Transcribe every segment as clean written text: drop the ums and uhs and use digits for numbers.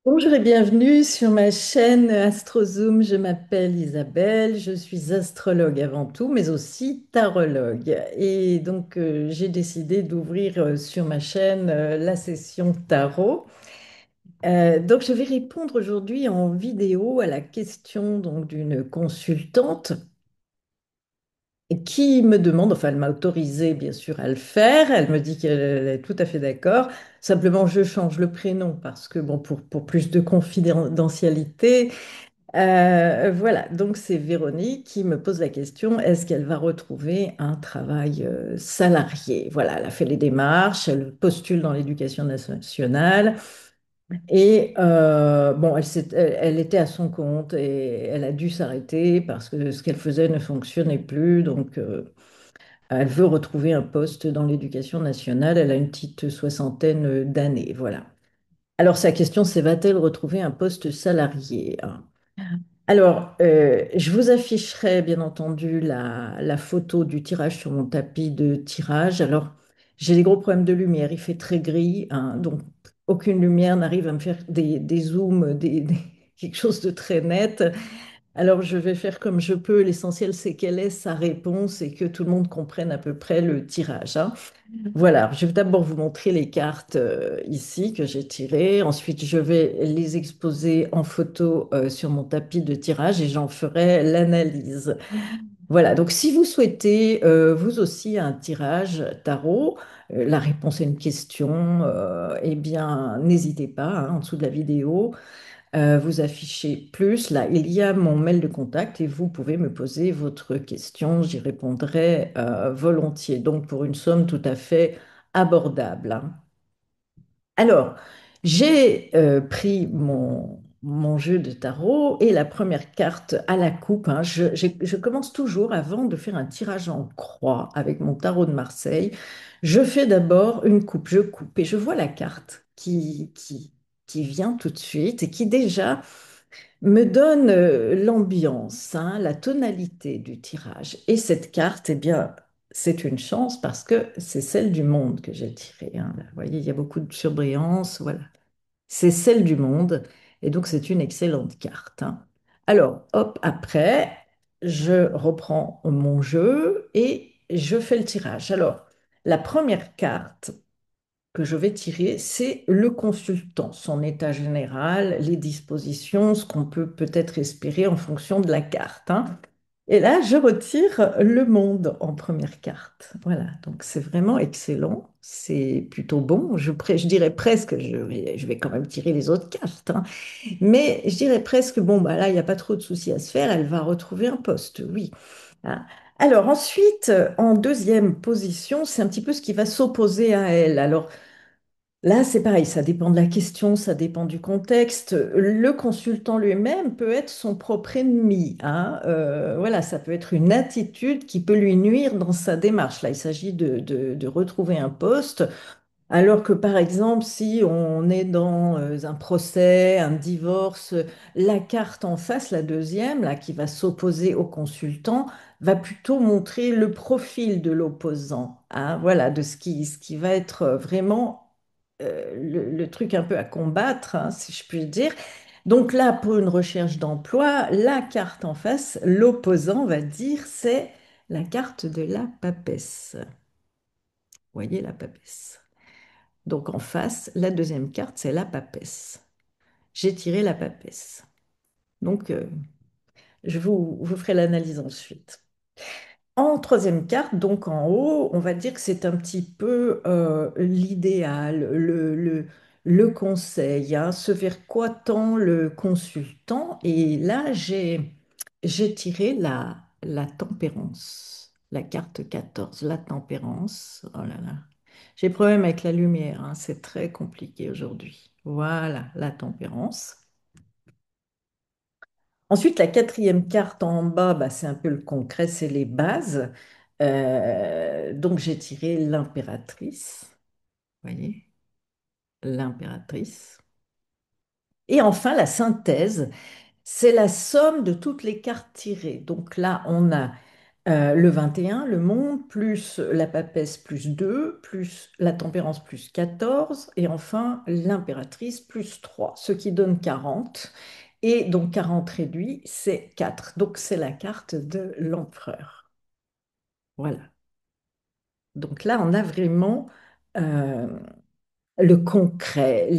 Bonjour et bienvenue sur ma chaîne AstroZoom. Je m'appelle Isabelle, je suis astrologue avant tout, mais aussi tarologue. Et donc, j'ai décidé d'ouvrir sur ma chaîne la session tarot. Donc, je vais répondre aujourd'hui en vidéo à la question donc d'une consultante qui me demande, enfin, elle m'a autorisé bien sûr à le faire. Elle me dit qu'elle est tout à fait d'accord. Simplement, je change le prénom parce que, bon, pour plus de confidentialité. Voilà, donc c'est Véronique qui me pose la question, est-ce qu'elle va retrouver un travail salarié? Voilà, elle a fait les démarches, elle postule dans l'éducation nationale et bon, elle était à son compte et elle a dû s'arrêter parce que ce qu'elle faisait ne fonctionnait plus. Donc, elle veut retrouver un poste dans l'éducation nationale. Elle a une petite soixantaine d'années, voilà. Alors, sa question, c'est va-t-elle retrouver un poste salarié? Alors, je vous afficherai bien entendu la photo du tirage sur mon tapis de tirage. Alors, j'ai des gros problèmes de lumière, il fait très gris, hein, donc aucune lumière n'arrive à me faire des zooms, quelque chose de très net. Alors, je vais faire comme je peux. L'essentiel, c'est quelle est sa réponse et que tout le monde comprenne à peu près le tirage, hein. Voilà, je vais d'abord vous montrer les cartes ici que j'ai tirées. Ensuite, je vais les exposer en photo sur mon tapis de tirage et j'en ferai l'analyse. Voilà, donc si vous souhaitez vous aussi un tirage tarot, la réponse à une question, eh bien, n'hésitez pas, hein, en dessous de la vidéo. Vous affichez plus. Là, il y a mon mail de contact et vous pouvez me poser votre question. J'y répondrai volontiers. Donc, pour une somme tout à fait abordable, hein. Alors, j'ai pris mon jeu de tarot et la première carte à la coupe, hein. Je commence toujours avant de faire un tirage en croix avec mon tarot de Marseille. Je fais d'abord une coupe, je coupe et je vois la carte qui vient tout de suite et qui déjà me donne l'ambiance, hein, la tonalité du tirage. Et cette carte, eh bien, c'est une chance parce que c'est celle du monde que j'ai tirée, hein. Là, vous voyez, il y a beaucoup de surbrillance, voilà. C'est celle du monde et donc c'est une excellente carte, hein. Alors, hop, après, je reprends mon jeu et je fais le tirage. Alors, la première carte que je vais tirer, c'est le consultant, son état général, les dispositions, ce qu'on peut peut-être espérer en fonction de la carte, hein. Et là, je retire le monde en première carte. Voilà, donc c'est vraiment excellent, c'est plutôt bon. Je dirais presque, je vais quand même tirer les autres cartes, hein. Mais je dirais presque, bon, bah là, il n'y a pas trop de soucis à se faire, elle va retrouver un poste, oui, hein. Alors ensuite, en deuxième position, c'est un petit peu ce qui va s'opposer à elle. Alors, là, c'est pareil, ça dépend de la question, ça dépend du contexte. Le consultant lui-même peut être son propre ennemi, hein. Voilà, ça peut être une attitude qui peut lui nuire dans sa démarche. Là, il s'agit de retrouver un poste, alors que par exemple, si on est dans un procès, un divorce, la carte en face, la deuxième, là, qui va s'opposer au consultant, va plutôt montrer le profil de l'opposant, hein, voilà, de ce qui va être vraiment le truc un peu à combattre, hein, si je puis dire. Donc là, pour une recherche d'emploi, la carte en face, l'opposant va dire, c'est la carte de la papesse. Vous voyez la papesse. Donc en face, la deuxième carte, c'est la papesse. J'ai tiré la papesse. Donc, vous ferai l'analyse ensuite. En troisième carte, donc en haut, on va dire que c'est un petit peu l'idéal, le conseil, hein, ce vers quoi tend le consultant. Et là, j'ai tiré la tempérance, la carte 14, la tempérance. Oh là là, j'ai problème avec la lumière, hein, c'est très compliqué aujourd'hui. Voilà, la tempérance. Ensuite, la quatrième carte en bas, bah, c'est un peu le concret, c'est les bases. Donc, j'ai tiré l'impératrice. Vous voyez, l'impératrice. Et enfin, la synthèse, c'est la somme de toutes les cartes tirées. Donc là, on a Le 21, le monde, plus la papesse plus 2, plus la tempérance plus 14, et enfin l'impératrice plus 3, ce qui donne 40. Et donc 40 réduit, c'est 4. Donc c'est la carte de l'empereur. Voilà. Donc là, on a vraiment euh, le concret,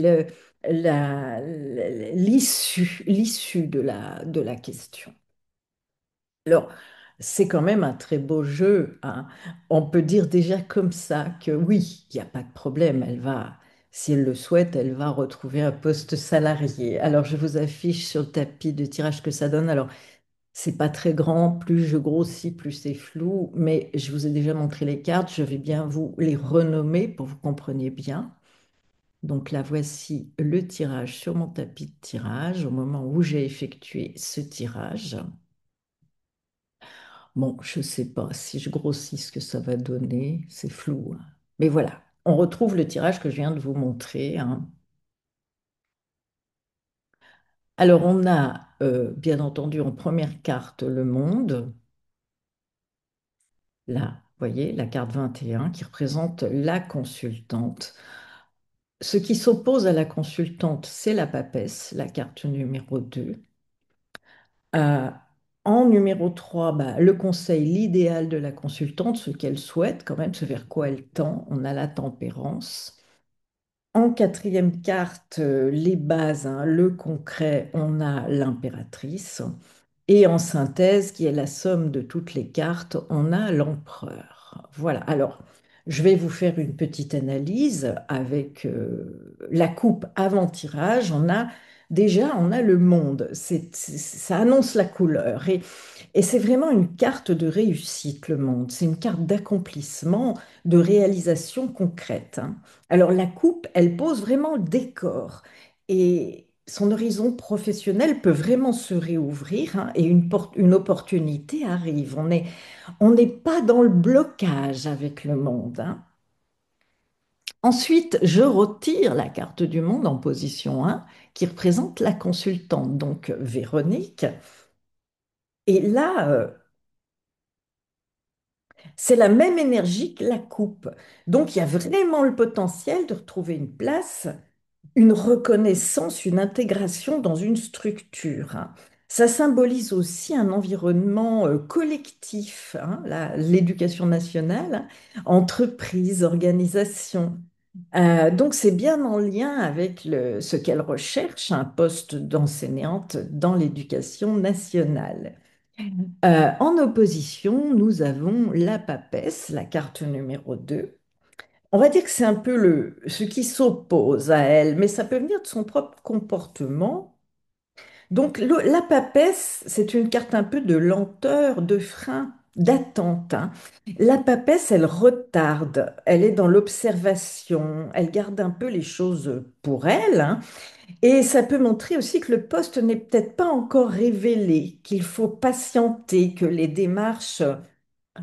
l'issue de la question. Alors, c'est quand même un très beau jeu, hein. On peut dire déjà comme ça que oui, il n'y a pas de problème. Elle va, si elle le souhaite, elle va retrouver un poste salarié. Alors, je vous affiche sur le tapis de tirage que ça donne. Alors, c'est pas très grand. Plus je grossis, plus c'est flou. Mais je vous ai déjà montré les cartes. Je vais bien vous les renommer pour que vous compreniez bien. Donc là, voici le tirage sur mon tapis de tirage au moment où j'ai effectué ce tirage. Bon, je ne sais pas si je grossis ce que ça va donner, c'est flou, hein. Mais voilà, on retrouve le tirage que je viens de vous montrer, hein. Alors, on a bien entendu en première carte le monde, là, vous voyez, la carte 21 qui représente la consultante. Ce qui s'oppose à la consultante, c'est la papesse, la carte numéro 2. Euh, En numéro 3, bah, le conseil, l'idéal de la consultante, ce qu'elle souhaite quand même, ce vers quoi elle tend, on a la tempérance. En quatrième carte, les bases, hein, le concret, on a l'impératrice. Et en synthèse, qui est la somme de toutes les cartes, on a l'empereur. Voilà. Alors, je vais vous faire une petite analyse avec la coupe avant tirage. On a le monde. Ça annonce la couleur. Et c'est vraiment une carte de réussite, le monde. C'est une carte d'accomplissement, de réalisation concrète, hein. Alors la coupe, elle pose vraiment le décor. Et son horizon professionnel peut vraiment se réouvrir, hein, et une opportunité arrive. On n'est pas dans le blocage avec le monde, hein. Ensuite, je retire la carte du monde en position 1 qui représente la consultante, donc Véronique. Et là, c'est la même énergie que la coupe. Donc, il y a vraiment le potentiel de retrouver une place, une reconnaissance, une intégration dans une structure, hein. Ça symbolise aussi un environnement collectif, hein, l'éducation nationale, hein, entreprise, organisation. Donc, c'est bien en lien avec ce qu'elle recherche, un poste d'enseignante dans l'éducation nationale. En opposition, nous avons la papesse, la carte numéro 2. On va dire que c'est un peu ce qui s'oppose à elle, mais ça peut venir de son propre comportement. Donc la papesse, c'est une carte un peu de lenteur, de frein, d'attente, hein. La papesse, elle retarde, elle est dans l'observation, elle garde un peu les choses pour elle, hein. Et ça peut montrer aussi que le poste n'est peut-être pas encore révélé, qu'il faut patienter, que les démarches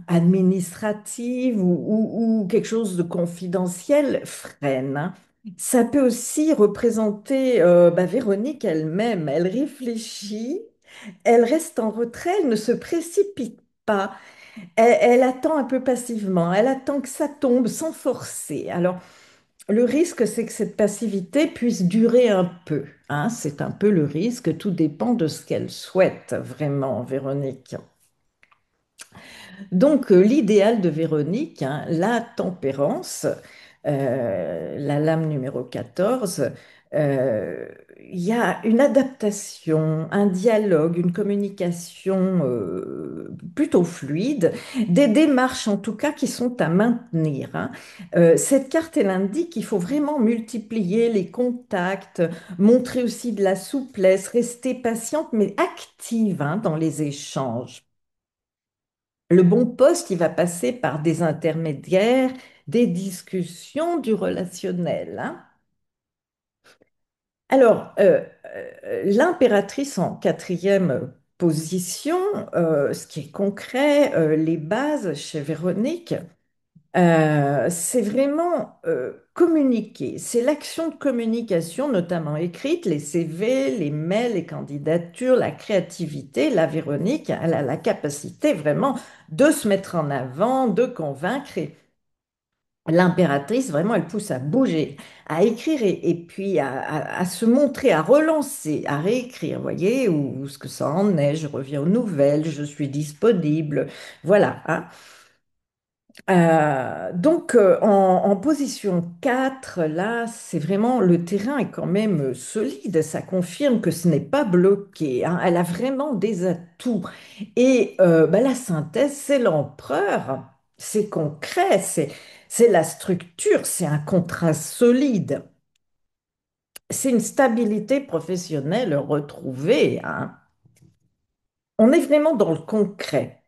administratives ou quelque chose de confidentiel freinent, hein. Ça peut aussi représenter bah, Véronique elle-même. Elle réfléchit, elle reste en retrait, elle ne se précipite pas. Elle attend un peu passivement, elle attend que ça tombe sans forcer. Alors, le risque, c'est que cette passivité puisse durer un peu, hein. C'est un peu le risque, tout dépend de ce qu'elle souhaite vraiment, Véronique. Donc, l'idéal de Véronique, hein, la tempérance, la lame numéro 14, euh, il y a une adaptation, un dialogue, une communication plutôt fluide, des démarches en tout cas qui sont à maintenir, hein. Cette carte, elle indique qu'il faut vraiment multiplier les contacts, montrer aussi de la souplesse, rester patiente mais active, hein, dans les échanges. Le bon poste, il va passer par des intermédiaires, des discussions, du relationnel, hein. Alors, l'impératrice en quatrième position, ce qui est concret, les bases chez Véronique. C'est vraiment communiquer. C'est l'action de communication, notamment écrite, les CV, les mails, les candidatures, la créativité. La Véronique, elle a la capacité vraiment de se mettre en avant, de convaincre. Et l'impératrice, vraiment, elle pousse à bouger, à écrire et puis à se montrer, à relancer, à réécrire. Vous voyez, où ce que ça en est, je reviens aux nouvelles, je suis disponible. Voilà, hein. En position 4 là, c'est vraiment le terrain est quand même solide. Ça confirme que ce n'est pas bloqué, hein. Elle a vraiment des atouts. Et la synthèse, c'est l'empereur. C'est concret, c'est la structure, c'est un contrat solide. C'est une stabilité professionnelle retrouvée, hein. On est vraiment dans le concret.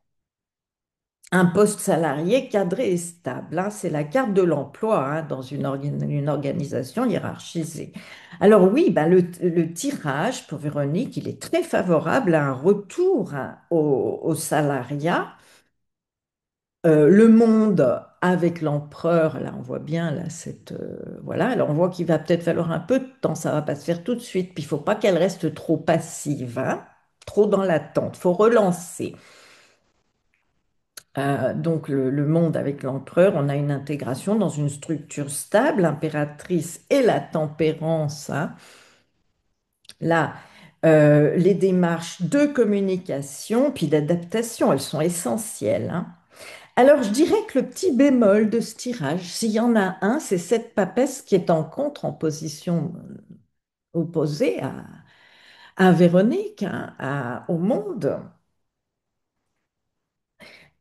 Un poste salarié cadré et stable, hein, c'est la carte de l'emploi, hein, dans une organisation hiérarchisée. Alors oui, ben, le tirage pour Véronique, il est très favorable à un retour, hein, au salariat. Le monde avec l'empereur, là on voit bien là, voilà, alors on voit qu'il va peut-être falloir un peu de temps, ça va pas se faire tout de suite, puis il faut pas qu'elle reste trop passive, hein, trop dans l'attente, faut relancer. Donc le monde avec l'empereur, on a une intégration dans une structure stable, l'impératrice et la tempérance, hein. Là, les démarches de communication puis d'adaptation, elles sont essentielles, hein. Alors je dirais que le petit bémol de ce tirage, s'il y en a un, c'est cette papesse qui est en contre, en position opposée à Véronique, hein, au monde.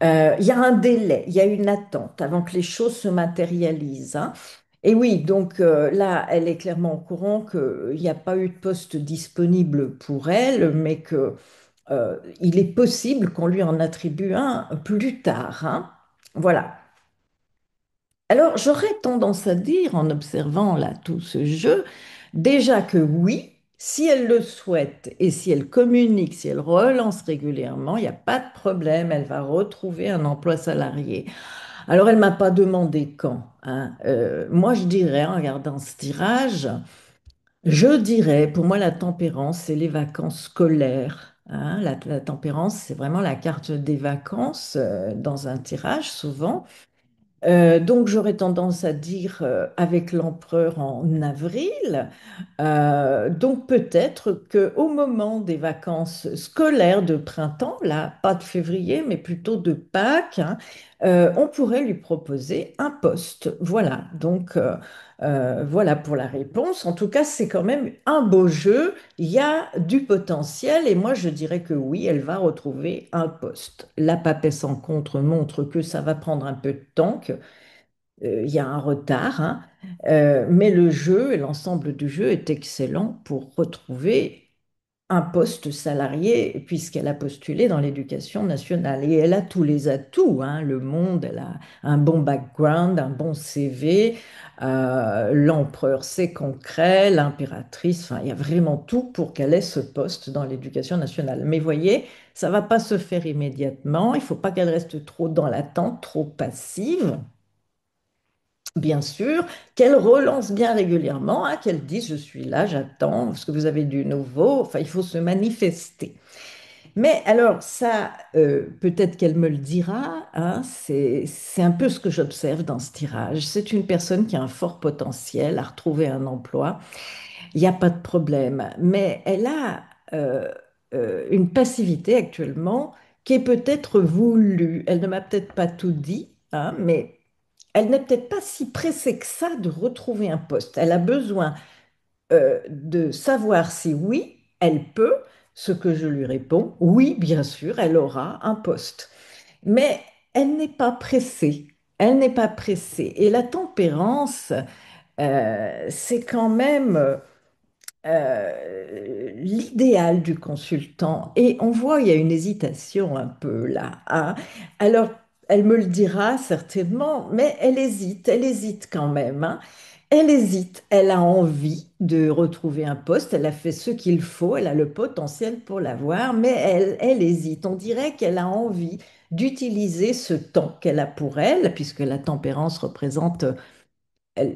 Il y a un délai, il y a une attente avant que les choses se matérialisent, hein. Et oui, donc là, elle est clairement au courant qu'il n'y a pas eu de poste disponible pour elle, mais que, il est possible qu'on lui en attribue un plus tard, hein. Voilà. Alors, j'aurais tendance à dire, en observant là tout ce jeu, déjà que oui, si elle le souhaite et si elle communique, si elle relance régulièrement, il n'y a pas de problème, elle va retrouver un emploi salarié. Alors, elle m'a pas demandé quand, hein. Moi, je dirais, en regardant ce tirage, je dirais, pour moi, la tempérance, c'est les vacances scolaires, hein. La tempérance, c'est vraiment la carte des vacances dans un tirage, souvent. Donc j'aurais tendance à dire avec l'empereur en avril. Donc peut-être qu'au moment des vacances scolaires de printemps, là, pas de février, mais plutôt de Pâques, hein, on pourrait lui proposer un poste. Voilà, donc voilà pour la réponse. En tout cas, c'est quand même un beau jeu. Il y a du potentiel et moi je dirais que oui, elle va retrouver un poste. La papesse en contre montre que ça va prendre un peu de temps, il y a un retard, hein. Mais le jeu et l'ensemble du jeu est excellent pour retrouver un poste salarié puisqu'elle a postulé dans l'éducation nationale. Et elle a tous les atouts, hein. Le monde, elle a un bon background, un bon CV. L'empereur, c'est concret. L'impératrice, enfin, il y a vraiment tout pour qu'elle ait ce poste dans l'éducation nationale. Mais voyez, ça va pas se faire immédiatement. Il faut pas qu'elle reste trop dans l'attente, trop passive. Bien sûr, qu'elle relance bien régulièrement, hein, qu'elle dise je suis là, j'attends, est-ce que vous avez du nouveau? Enfin, il faut se manifester. Mais alors, ça, peut-être qu'elle me le dira, hein, c'est un peu ce que j'observe dans ce tirage. C'est une personne qui a un fort potentiel à retrouver un emploi. Il n'y a pas de problème. Mais elle a une passivité actuellement qui est peut-être voulue. Elle ne m'a peut-être pas tout dit, hein, mais elle n'est peut-être pas si pressée que ça de retrouver un poste. Elle a besoin de savoir si oui, elle peut, ce que je lui réponds, oui, bien sûr, elle aura un poste. Mais elle n'est pas pressée. Elle n'est pas pressée. Et la tempérance, c'est quand même l'idéal du consultant. Et on voit, il y a une hésitation un peu là, hein. Alors, elle me le dira certainement, mais elle hésite quand même, hein. Elle hésite, elle a envie de retrouver un poste, elle a fait ce qu'il faut, elle a le potentiel pour l'avoir, mais elle hésite. On dirait qu'elle a envie d'utiliser ce temps qu'elle a pour elle, puisque la tempérance représente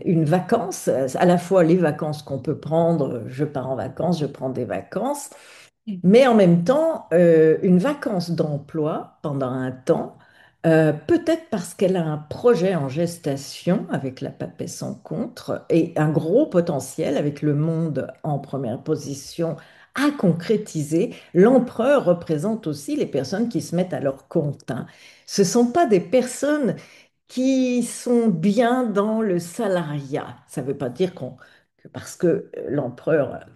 une vacance, à la fois les vacances qu'on peut prendre, je pars en vacances, je prends des vacances, mais en même temps, une vacance d'emploi pendant un temps, peut-être parce qu'elle a un projet en gestation avec la papesse en contre et un gros potentiel avec le monde en première position à concrétiser. L'empereur représente aussi les personnes qui se mettent à leur compte, hein. Ce ne sont pas des personnes qui sont bien dans le salariat. Ça ne veut pas dire que parce que l'empereur,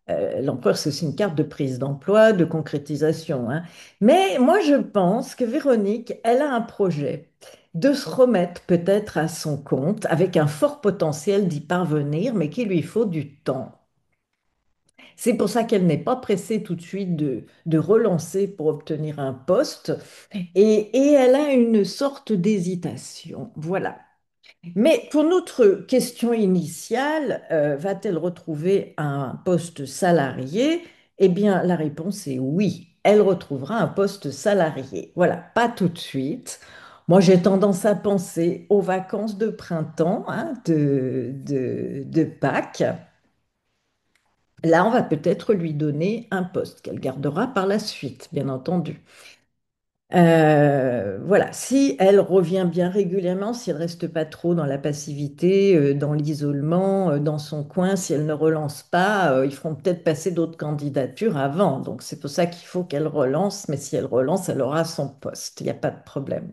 c'est aussi une carte de prise d'emploi, de concrétisation, hein. Mais moi, je pense que Véronique, elle a un projet de se remettre peut-être à son compte avec un fort potentiel d'y parvenir, mais qu'il lui faut du temps. C'est pour ça qu'elle n'est pas pressée tout de suite de relancer pour obtenir un poste et elle a une sorte d'hésitation. Voilà. Mais pour notre question initiale, va-t-elle retrouver un poste salarié? Eh bien, la réponse est oui, elle retrouvera un poste salarié. Voilà, pas tout de suite. Moi, j'ai tendance à penser aux vacances de printemps, hein, de Pâques. Là, on va peut-être lui donner un poste qu'elle gardera par la suite, bien entendu. Voilà, si elle revient bien régulièrement, si elle reste pas trop dans la passivité, dans l'isolement, dans son coin, si elle ne relance pas, ils feront peut-être passer d'autres candidatures avant. Donc c'est pour ça qu'il faut qu'elle relance, mais si elle relance, elle aura son poste, il n'y a pas de problème.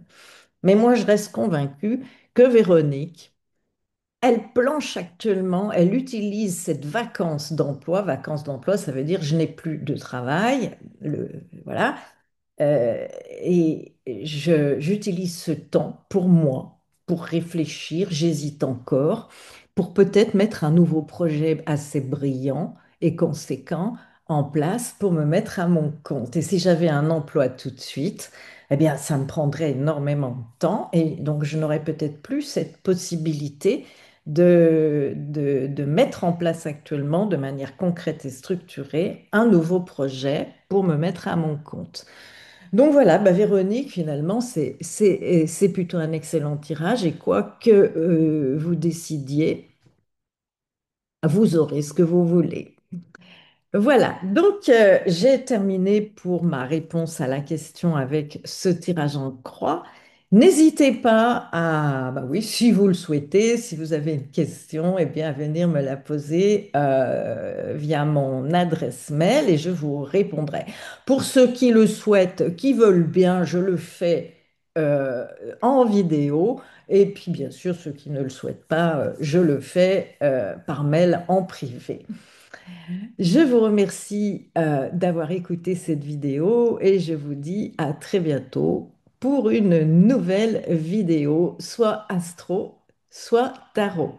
Mais moi, je reste convaincue que Véronique, elle planche actuellement, elle utilise cette vacance d'emploi. Vacance d'emploi, ça veut dire je n'ai plus de travail, voilà. J'utilise ce temps pour moi, pour réfléchir, j'hésite encore, pour peut-être mettre un nouveau projet assez brillant et conséquent en place pour me mettre à mon compte. Et si j'avais un emploi tout de suite, eh bien, ça me prendrait énormément de temps et donc je n'aurais peut-être plus cette possibilité de mettre en place actuellement de manière concrète et structurée un nouveau projet pour me mettre à mon compte. Donc voilà, bah Véronique, finalement, c'est plutôt un excellent tirage et quoi que vous décidiez, vous aurez ce que vous voulez. Voilà, donc j'ai terminé pour ma réponse à la question avec ce tirage en croix. N'hésitez pas à, bah oui, si vous le souhaitez, si vous avez une question, eh bien, à venir me la poser via mon adresse mail et je vous répondrai. Pour ceux qui le souhaitent, qui veulent bien, je le fais euh, en vidéo. Et puis, bien sûr, ceux qui ne le souhaitent pas, je le fais par mail en privé. Je vous remercie d'avoir écouté cette vidéo et je vous dis à très bientôt pour une nouvelle vidéo, soit astro, soit tarot.